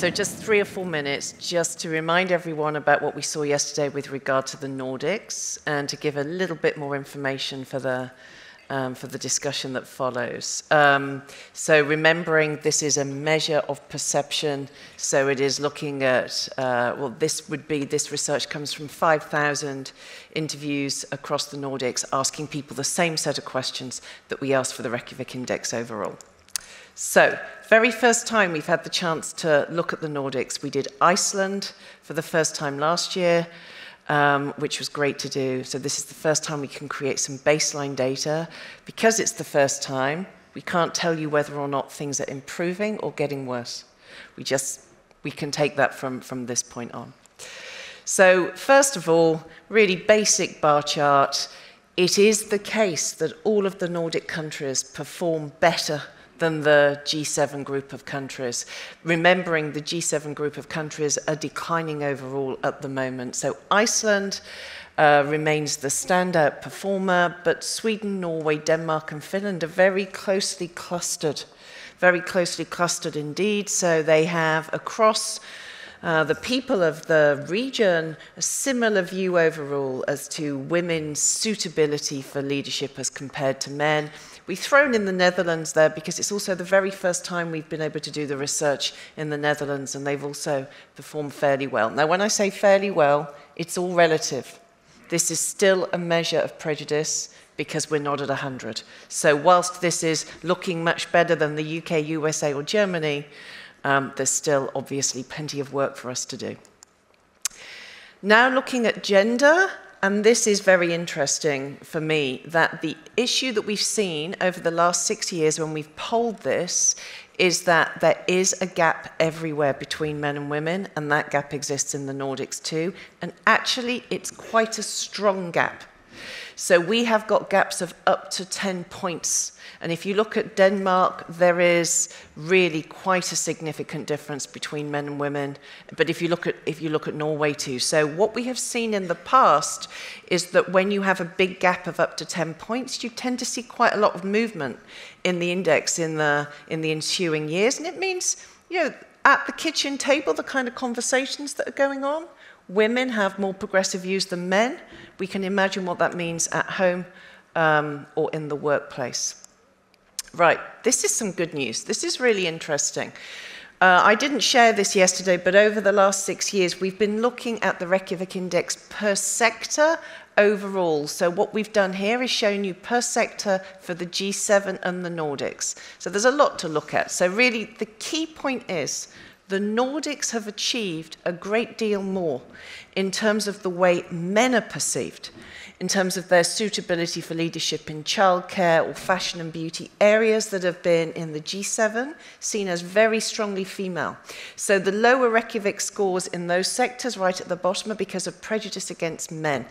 So just 3 or 4 minutes just to remind everyone about what we saw yesterday with regard to the Nordics and to give a little bit more information for the discussion that follows. So remembering this is a measure of perception, so it is looking at, this research comes from 5,000 interviews across the Nordics, asking people the same set of questions that we asked for the Reykjavik Index overall. So, very first time we've had the chance to look at the Nordics. We did Iceland for the first time last year, which was great to do. So this is the first time we can create some baseline data. Because it's the first time, we can't tell you whether or not things are improving or getting worse. We can take that from this point on. So first of all, really basic bar chart. It is the case that all of the Nordic countries perform better than the G7 group of countries. Remembering the G7 group of countries are declining overall at the moment. So Iceland remains the standout performer, but Sweden, Norway, Denmark and Finland are very closely clustered indeed. So they have across the people of the region a similar view overall as to women's suitability for leadership as compared to men. We've thrown in the Netherlands there because it's also the very first time we've been able to do the research in the Netherlands, and they've also performed fairly well. Now, when I say fairly well, it's all relative. This is still a measure of prejudice because we're not at 100. So whilst this is looking much better than the UK, USA or Germany, there's still obviously plenty of work for us to do. Now looking at gender, and this is very interesting for me, that the issue that we've seen over the last 6 years when we've polled this is that there is a gap everywhere between men and women, and that gap exists in the Nordics too, and actually it's quite a strong gap. So we have got gaps of up to 10 points. And if you look at Denmark, there is really quite a significant difference between men and women. But if you look at Norway too. So what we have seen in the past is that when you have a big gap of up to 10 points, you tend to see quite a lot of movement in the index in the ensuing years. And it means, you know, at the kitchen table, the kind of conversations that are going on, women have more progressive views than men. We can imagine what that means at home or in the workplace. Right, this is some good news. This is really interesting. I didn't share this yesterday, but over the last 6 years, we've been looking at the Reykjavik Index per sector overall. So what we've done here is shown you per sector for the G7 and the Nordics. So there's a lot to look at. So really, the key point is the Nordics have achieved a great deal more in terms of the way men are perceived, in terms of their suitability for leadership in childcare or fashion and beauty, areas that have been in the G7 seen as very strongly female. So the lower Reykjavik scores in those sectors right at the bottom are because of prejudice against men.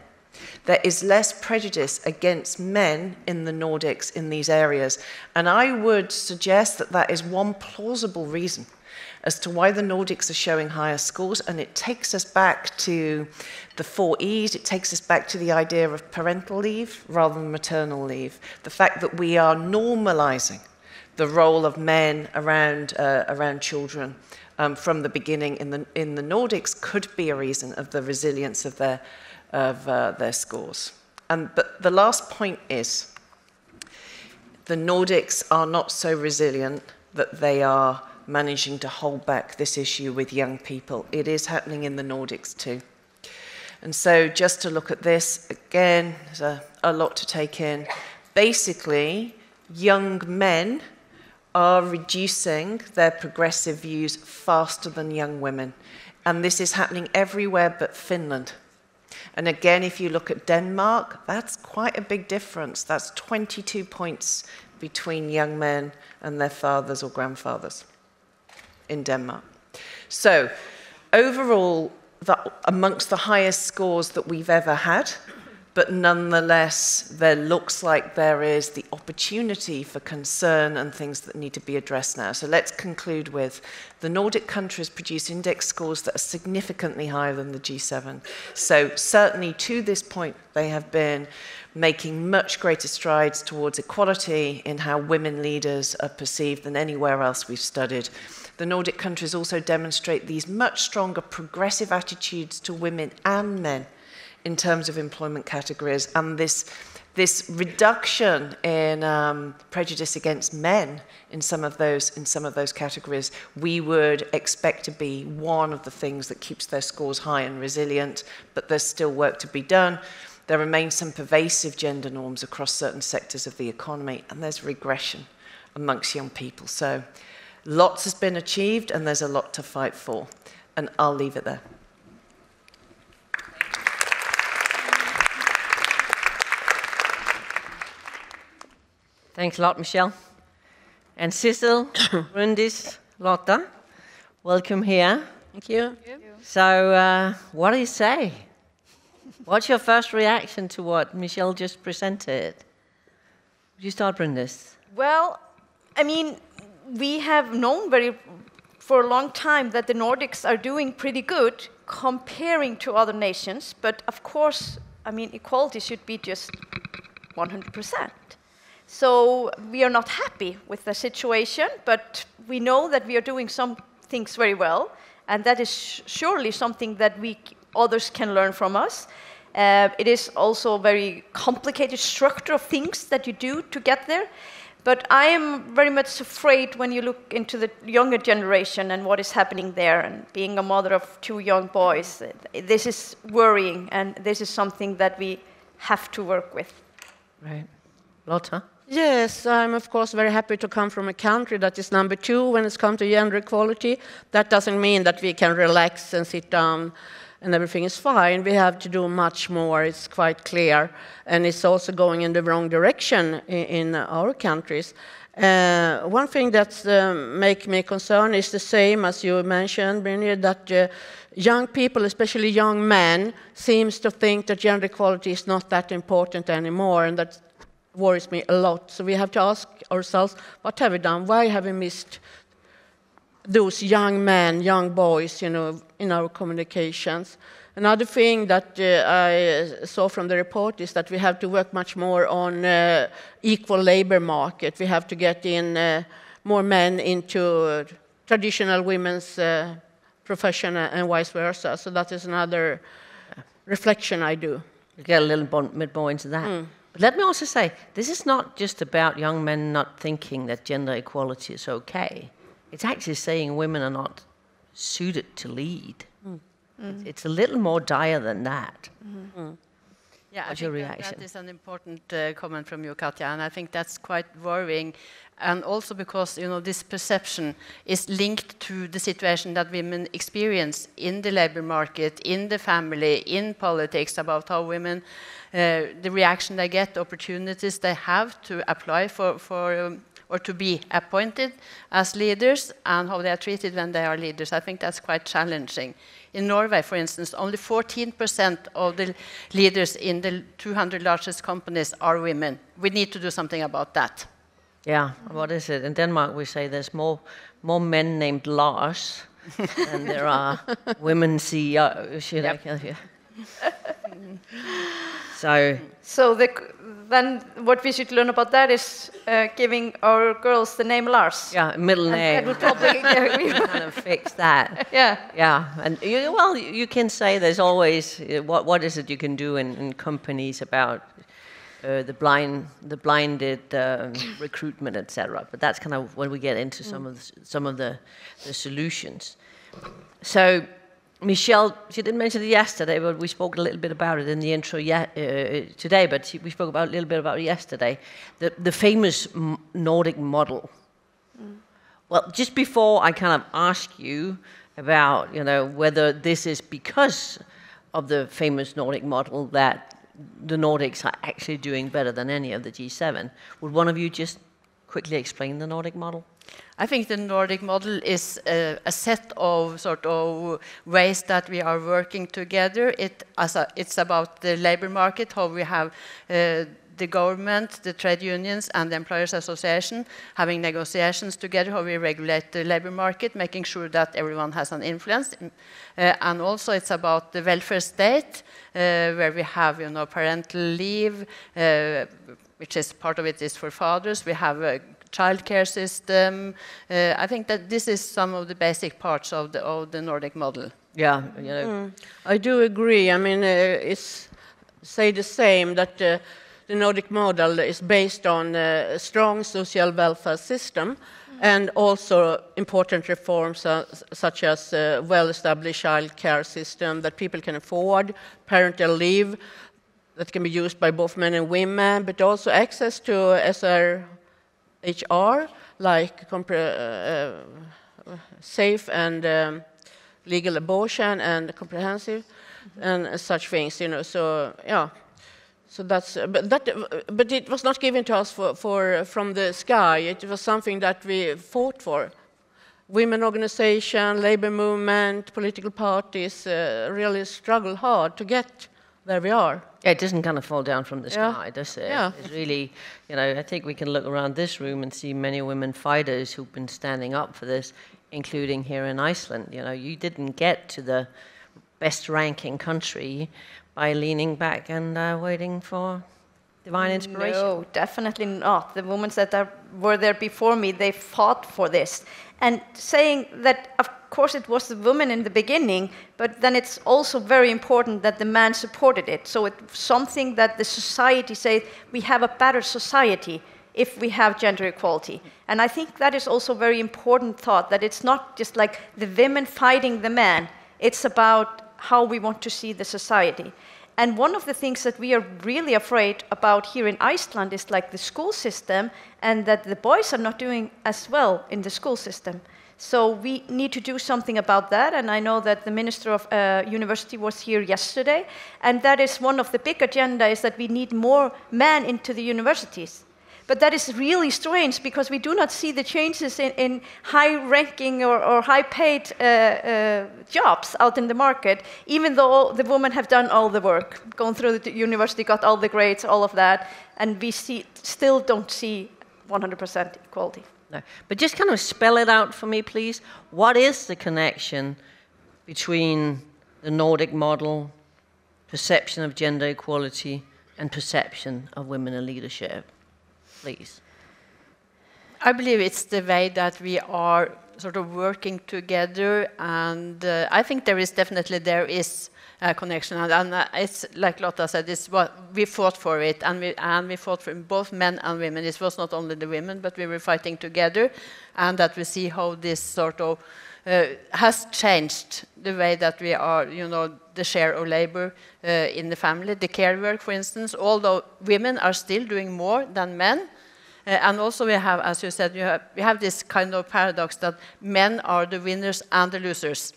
There is less prejudice against men in the Nordics in these areas. And I would suggest that that is one plausible reason as to why the Nordics are showing higher scores, and it takes us back to the 4 E's, it takes us back to the idea of parental leave rather than maternal leave. The fact that we are normalizing the role of men around children from the beginning in the Nordics could be a reason of the resilience of their scores. But the last point is, the Nordics are not so resilient that they are managing to hold back this issue with young people. It is happening in the Nordics too. And so just to look at this, again, there's a lot to take in. Basically, young men are reducing their progressive views faster than young women. And this is happening everywhere but Finland. And again, if you look at Denmark, that's quite a big difference. That's 22 points between young men and their fathers or grandfathers in Denmark. So overall, amongst the highest scores that we've ever had but nonetheless, there looks like there is the opportunity for concern and things that need to be addressed now. So let's conclude with the Nordic countries produce index scores that are significantly higher than the G7. So certainly to this point, they have been making much greater strides towards equality in how women leaders are perceived than anywhere else we've studied. The Nordic countries also demonstrate these much stronger progressive attitudes to women and men in terms of employment categories, and this reduction in prejudice against men in some of those categories, we would expect to be one of the things that keeps their scores high and resilient, but there's still work to be done. There remain some pervasive gender norms across certain sectors of the economy, and there's regression amongst young people. So lots has been achieved, and there's a lot to fight for, and I'll leave it there. Thanks a lot, Michelle. And Sidsel, Bryndís, Lotta, welcome here. Thank you. So, what do you say? What's your first reaction to what Michelle just presented? Would you start, Bryndís? Well, I mean, we have known for a long time that the Nordics are doing pretty good comparing to other nations, but of course, I mean, equality should be just 100%. So we are not happy with the situation, but we know that we are doing some things very well, and that is surely something that others can learn from us. It is also a very complicated structure of things that you do to get there. But I am very much afraid when you look into the younger generation and what is happening there, and being a mother of 2 young boys, this is worrying, and this is something that we have to work with. Right. Lotta? Yes, I'm of course very happy to come from a country that is number 2 when it's come to gender equality. That doesn't mean that we can relax and sit down and everything is fine. We have to do much more, it's quite clear. And it's also going in the wrong direction in our countries. One thing that makes me concerned is the same as you mentioned, Bryndís, that young people, especially young men, seems to think that gender equality is not that important anymore, and that worries me a lot. So we have to ask ourselves, what have we done? Why have we missed those young men, young boys, you know, in our communications? Another thing that I saw from the report is that we have to work much more on equal labor market. We have to get in more men into traditional women's profession and vice versa. So that is another reflection I do. We'll get a little bit more into that. But let me also say, this is not just about young men not thinking that gender equality is okay. It's actually saying women are not suited to lead. It's a little more dire than that. Yeah, What's I your think reaction? that is an important comment from you, Katja, and I think that's quite worrying. And also because, you know, this perception is linked to the situation that women experience in the labor market, in the family, in politics, about how women, the reaction they get, opportunities they have to apply for or to be appointed as leaders, and how they are treated when they are leaders. I think that's quite challenging. In Norway, for instance, only 14% of the leaders in the 200 largest companies are women. We need to do something about that. Yeah, what is it? In Denmark, we say there's more men named Lars than there are women CEOs. Yep. So then what we should learn about that is giving our girls the name Lars. Yeah, middle name. That would probably kind of fix that. Yeah. Yeah, and you can say there's always what is it you can do in companies about the blinded recruitment, etc. But that's kind of when we get into some of the solutions. So Michelle, she didn't mention it yesterday, but we spoke a little bit about it in the intro today. But we spoke a little bit about it yesterday. The famous Nordic model. Well, just before I kind of ask you about, you know, whether this is because of the famous Nordic model that the Nordics are actually doing better than any of the G7, would one of you just quickly explain the Nordic model? I think the Nordic model is a set of sort of ways that we are working together. It's about the labor market, how we have the government, the trade unions, and the employers' association having negotiations together, how we regulate the labor market, making sure that everyone has an influence. And also it's about the welfare state, where we have, you know, parental leave, which is part of it is for fathers. We have a childcare system. I think that this is some of the basic parts of the Nordic model. Yeah, you know. I do agree. I mean, it's say the same that the Nordic model is based on a strong social welfare system and also important reforms such as well-established child care system that people can afford, parental leave that can be used by both men and women, but also access to SRHR, like safe and legal abortion and comprehensive and such things, you know. So yeah. So that's, but it was not given to us from the sky. It was something that we fought for. Women organization, labor movement, political parties really struggle hard to get where we are. Yeah, it doesn't kind of fall down from the sky, does it? Yeah. It's really, you know, I think we can look around this room and see many women fighters who've been standing up for this, including here in Iceland. You know, you didn't get to the best ranking country by leaning back and waiting for divine inspiration. No, definitely not. The women that were there before me, they fought for this. And saying that, of course, it was the women in the beginning, but then it's also very important that the man supported it. So it's something that the society says, we have a better society if we have gender equality. And I think that is also a very important thought, that it's not just like the women fighting the men. It's about how we want to see the society. And one of the things that we are really afraid about here in Iceland is like the school system, and that the boys are not doing as well in the school system. So we need to do something about that, and I know that the Minister of University was here yesterday, and that is one of the big agendas, is that we need more men into the universities. But that is really strange, because we do not see the changes in high-ranking or high-paid jobs out in the market, even though the women have done all the work, gone through the university, got all the grades, all of that, and we still don't see 100% equality. No. But just kind of spell it out for me, please. What is the connection between the Nordic model, perception of gender equality, and perception of women in leadership? Please. I believe it's the way that we are sort of working together, and I think there is a connection, and it's like Lotta said, it's what we fought for it, and we fought for both men and women. It was not only the women, but we were fighting together, and that we see how this sort of has changed the way that we are, you know, the share of labor in the family, the care work, for instance, although women are still doing more than men. And also we have, as you said, we have this kind of paradox that men are the winners and the losers.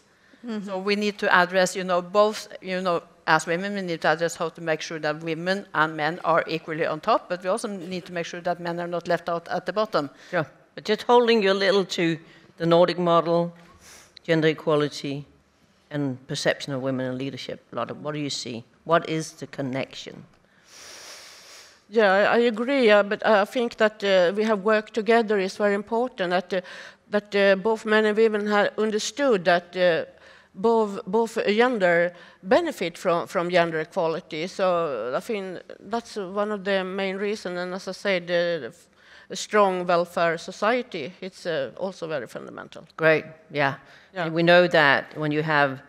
Mm-hmm. So we need to address, you know, both, you know, as women, we need to address how to make sure that women and men are equally on top, but we also need to make sure that men are not left out at the bottom. Sure. But just holding you a little to the Nordic model, gender equality, and perception of women in leadership. Lotta, what do you see? What is the connection? Yeah, I agree, but I think that we have worked together is very important, that both men and women have understood that both gender benefit from gender equality. So I think that's one of the main reasons, and as I said, a strong welfare society, it's also very fundamental. Great, yeah. And we know that when you have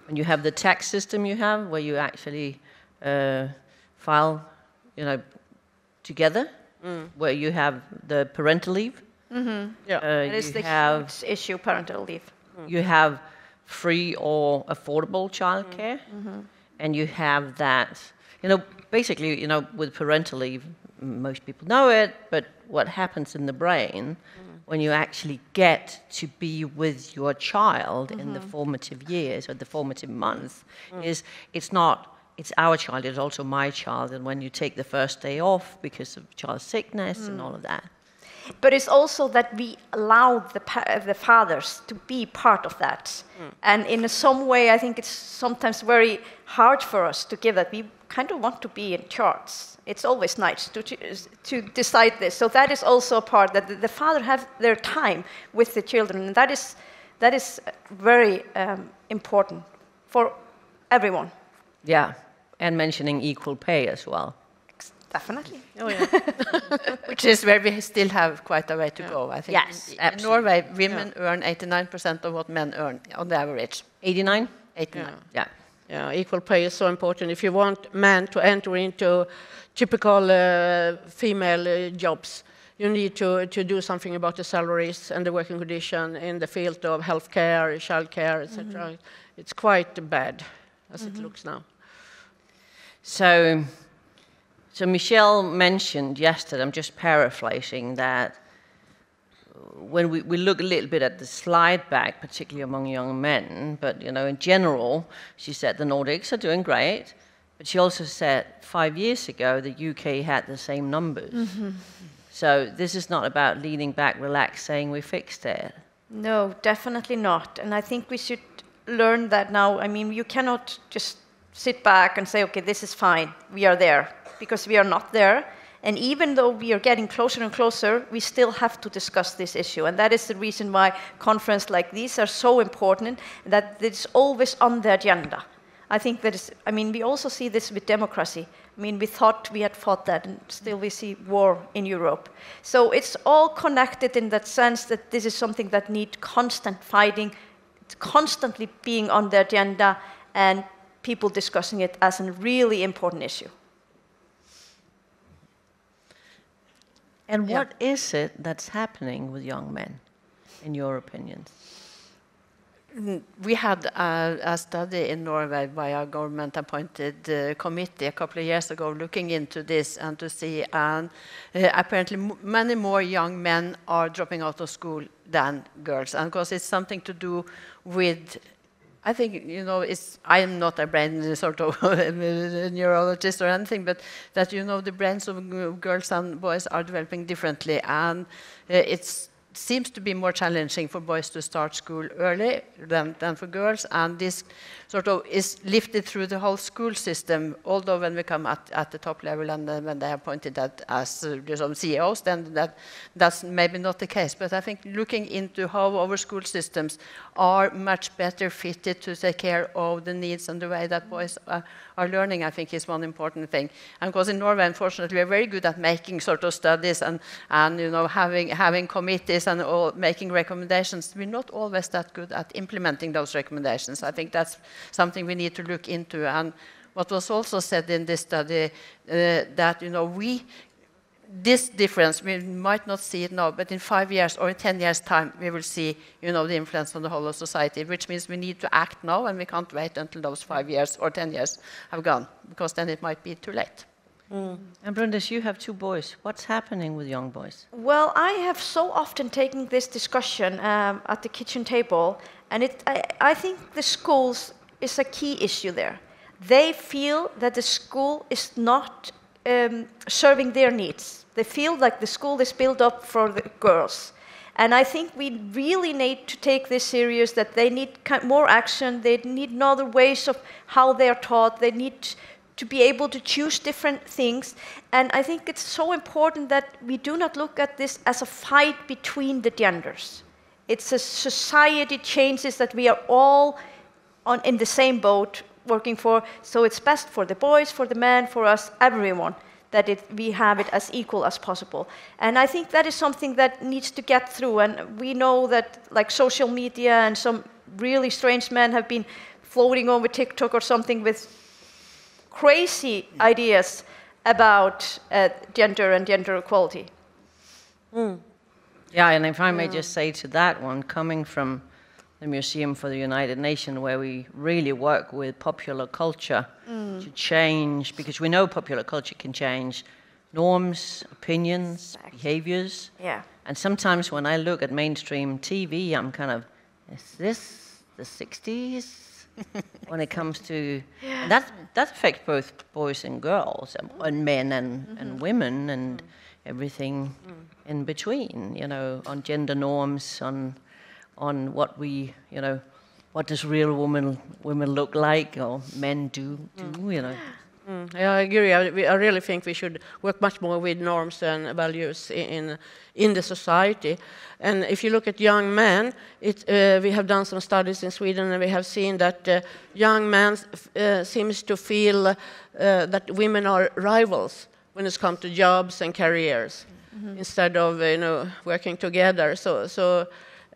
the tax system you have, where you actually file, you know, together, where you have the parental leave. Mm-hmm. It is the huge issue, parental leave. You have free or affordable childcare, and you have that, you know, basically, you know, with parental leave, most people know it, but what happens in the brain when you actually get to be with your child in the formative years or the formative months is it's our child, it's also my child, and when you take the first day off because of child sickness and all of that. But it's also that we allow the fathers to be part of that. And in some way, I think it's sometimes very hard for us to give that. We kind of want to be in charge. It's always nice to decide this. So that is also a part that the father have their time with the children, and that is very important for everyone. Yeah, and mentioning equal pay as well. Definitely. Oh, yeah. Which is where we still have quite a way to go. I think Yes, in absolutely. Norway, women earn 89% of what men earn on the average. 89? 89. Yeah. Yeah, equal pay is so important. If you want men to enter into typical female jobs, you need to do something about the salaries and the working condition in the field of healthcare, childcare, etc. It's quite bad as it looks now. So Michelle mentioned yesterday, I'm just paraphrasing, that when we look a little bit at the slide back, particularly among young men, but in general, she said the Nordics are doing great, but she also said 5 years ago the UK had the same numbers. So this is not about leaning back, relax, saying we fixed it. No, definitely not. And I think we should learn that now. I mean, you cannot just sit back and say, okay, this is fine, we are there, because we are not there. And even though we are getting closer and closer, we still have to discuss this issue. And that is the reason why conferences like these are so important, that it's always on the agenda. I think that is, I mean, we also see this with democracy. I mean, we thought we had fought that, and still we see war in Europe. So it's all connected in that sense that this is something that needs constant fighting, constantly being on the agenda, and people discussing it as a really important issue. And what is it that's happening with young men, in your opinions? We had a study in Norway by a government-appointed committee a couple of years ago looking into this and to see, and apparently many more young men are dropping out of school than girls. And of course, it's something to do with, I think, I am not a brain sort of neurologist or anything, but that, the brains of girls and boys are developing differently, and it seems to be more challenging for boys to start school early than for girls, and this sort of is lifted through the whole school system, although when we come at the top level and when they are appointed as some CEOs, then that's maybe not the case. But I think looking into how our school systems are much better fitted to take care of the needs and the way that boys are learning, I think is one important thing. And of course in Norway, unfortunately, we're very good at making sort of studies and having committees and making recommendations. We're not always that good at implementing those recommendations. I think that's something we need to look into. And what was also said in this study, that this difference, we might not see it now, but in 5 years or in 10 years' time, we will see, the influence on the whole of society, which means we need to act now, and we can't wait until those 5 years or 10 years have gone, because then it might be too late. And Bryndís, you have 2 boys. What's happening with young boys? Well, I have so often taken this discussion at the kitchen table, and I think the schools is a key issue there. They feel that the school is not serving their needs. They feel like the school is built up for the girls. And I think we really need to take this serious, that they need more action, they need other ways of how they are taught, they need to be able to choose different things. And I think it's so important that we do not look at this as a fight between the genders. It's a society changes that we are all in the same boat working for, so it's best for the boys, for the men, for us, everyone, that we have it as equal as possible. And I think that is something that needs to get through, and we know that like social media and some really strange men have been floating over TikTok or something with crazy ideas about gender and gender equality. Yeah, and if I may just say to that one, coming from the Museum for the United Nations, where we really work with popular culture to change, because we know popular culture can change norms, opinions, behaviors. Yeah. And sometimes when I look at mainstream TV, I'm kind of, is this the 60s? When it comes to, that affects both boys and girls, and men and women, and everything in between, you know, on gender norms, on what we, you know, what does real women look like, or men do, you know. Yeah, I agree. I really think we should work much more with norms and values in the society. And if you look at young men, we have done some studies in Sweden, and we have seen that young men seems to feel that women are rivals when it comes to jobs and careers, instead of working together.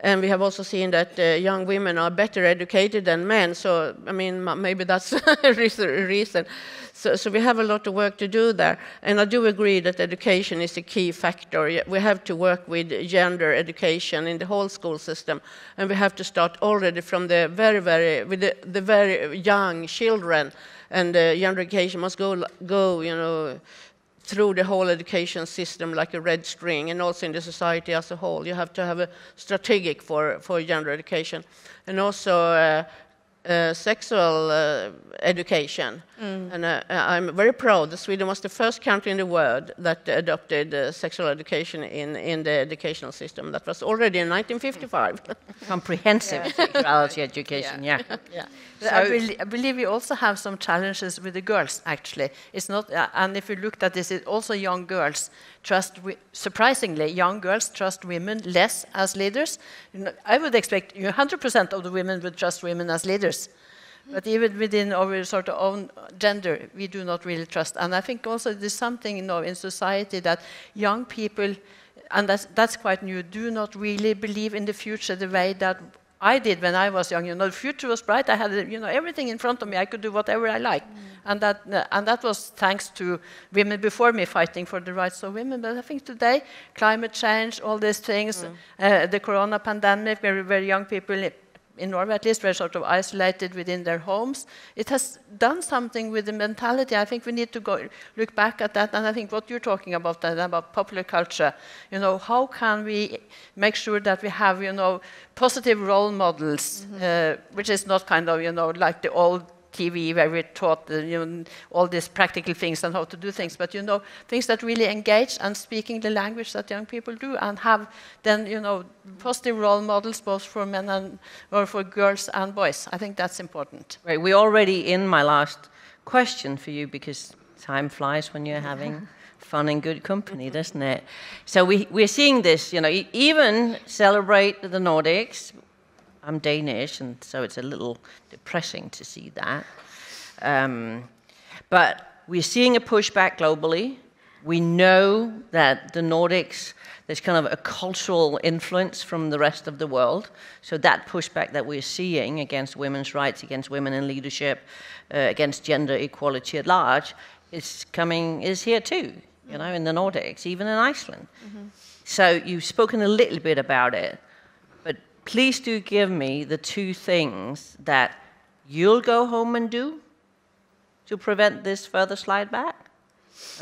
And we have also seen that young women are better educated than men. So, I mean, maybe that's a reason. So we have a lot of work to do there. And I do agree that education is a key factor. We have to work with gender education in the whole school system. And we have to start already from the the very young children. And gender education must go, through the whole education system like a red string, and also in the society as a whole. You have to have a strategic for gender education. And also sexual education. And I'm very proud that Sweden was the first country in the world that adopted sexual education in the educational system. That was already in 1955. Comprehensive sexuality education, yeah. So I believe we also have some challenges with the girls, actually. It's not, and if you looked at this, it's also young girls surprisingly, young girls trust women less as leaders. I would expect 100% of the women would trust women as leaders. But even within our sort of own gender, we do not really trust. And I think also there's something in society that young people, and that's quite new, do not really believe in the future the way that I did when I was young. The future was bright. I had everything in front of me. I could do whatever I liked, and that was thanks to women before me fighting for the rights of women. But I think today, climate change, all these things, the corona pandemic, where young people in Norway at least were sort of isolated within their homes. It has done something with the mentality. I think we need to look back at that, and I think what you're talking about popular culture, how can we make sure that we have, positive role models, which is not kind of, like the old TV where we're taught all these practical things and how to do things, but things that really engage and speaking the language that young people do, and have then positive role models both for men or for girls and boys. I think that's important. Right, we're already in my last question for you, because time flies when you're having fun and good company, doesn't it? So we're seeing this, even celebrate the Nordics. I'm Danish, and so it's a little depressing to see that. But we're seeing a pushback globally. We know that the Nordics, there's kind of a cultural influence from the rest of the world. So that pushback that we're seeing against women's rights, against women in leadership, against gender equality at large, is here too, in the Nordics, even in Iceland. So you've spoken a little bit about it. Please do give me the two things that you'll go home and do to prevent this further slide back.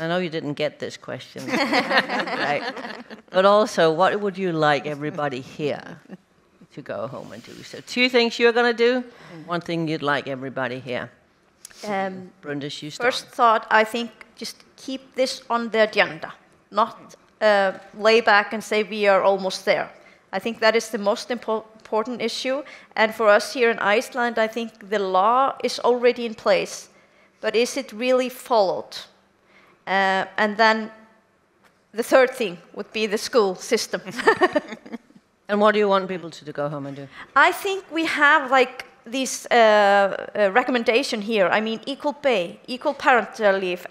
I know you didn't get this question, right? But also, what would you like everybody here to go home and do? So 2 things you're going to do, 1 thing you'd like everybody here. Bryndís, you start. First thought, I think just keep this on the agenda, not lay back and say we are almost there. I think that is the most important issue. And for us here in Iceland, I think the law is already in place. But is it really followed? And then the third thing would be the school system. And what do you want people to go home and do? I think we have this recommendation here. I mean, equal pay, equal parental leave.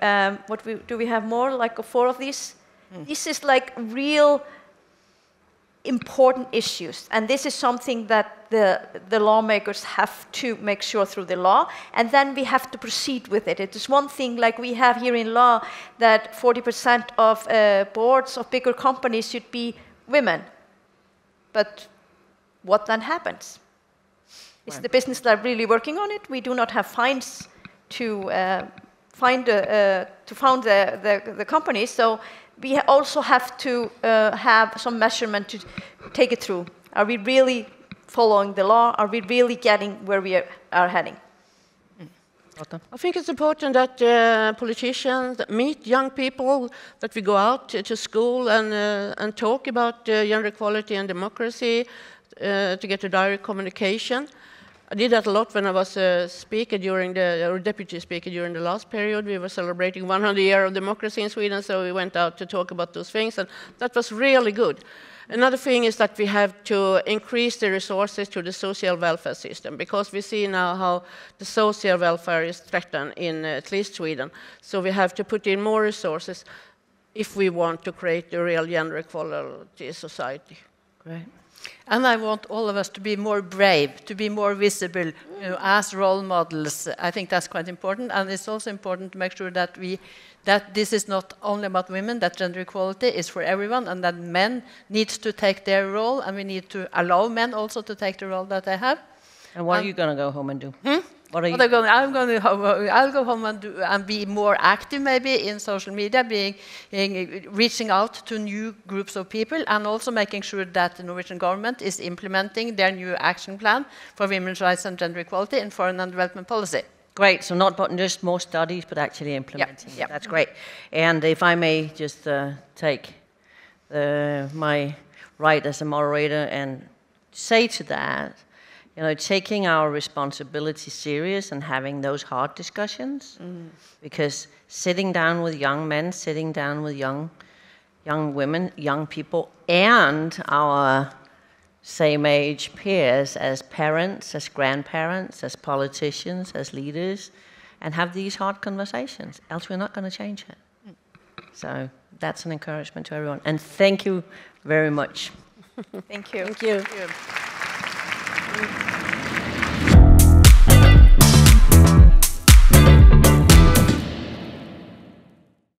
Do we have more, 4 of these? This is real important issues, and this is something that the lawmakers have to make sure through the law, and then we have to proceed with it. It is one thing, like we have here in law, that 40% of boards of bigger companies should be women. But what then happens? Is the business lab really working on it? We do not have fines to found the companies, so we also have to have some measurement to take it through. Are we really following the law? Are we really getting where we are heading? Lotta? I think it's important that politicians meet young people, that we go out to school and talk about gender equality and democracy, to get a direct communication. I did that a lot when I was a speaker or deputy speaker during the last period. We were celebrating 100 years of democracy in Sweden, so we went out to talk about those things, and that was really good. Another thing is that we have to increase the resources to the social welfare system, because we see now how the social welfare is threatened in at least Sweden. So we have to put in more resources if we want to create a real gender equality society. Great. And I want all of us to be more brave, to be more visible, as role models. I think that's quite important, and it's also important to make sure that this is not only about women, that gender equality is for everyone, and that men need to take their role, and we need to allow men also to take the role that they have. And what are you going to go home and do? What are you? I'll go home and be more active, maybe in social media, reaching out to new groups of people, and also making sure that the Norwegian government is implementing their new action plan for women's rights and gender equality in foreign and development policy. Great. So not just more studies, but actually implementing. Yep. That's great. And if I may just take my right as a moderator and say to that, taking our responsibility serious and having those hard discussions, because sitting down with young men, sitting down with young women, young people, and our same-age peers as parents, as grandparents, as politicians, as leaders, and have these hard conversations, else we're not going to change it. So that's an encouragement to everyone. And thank you very much. Thank you. Thank you. Thank you.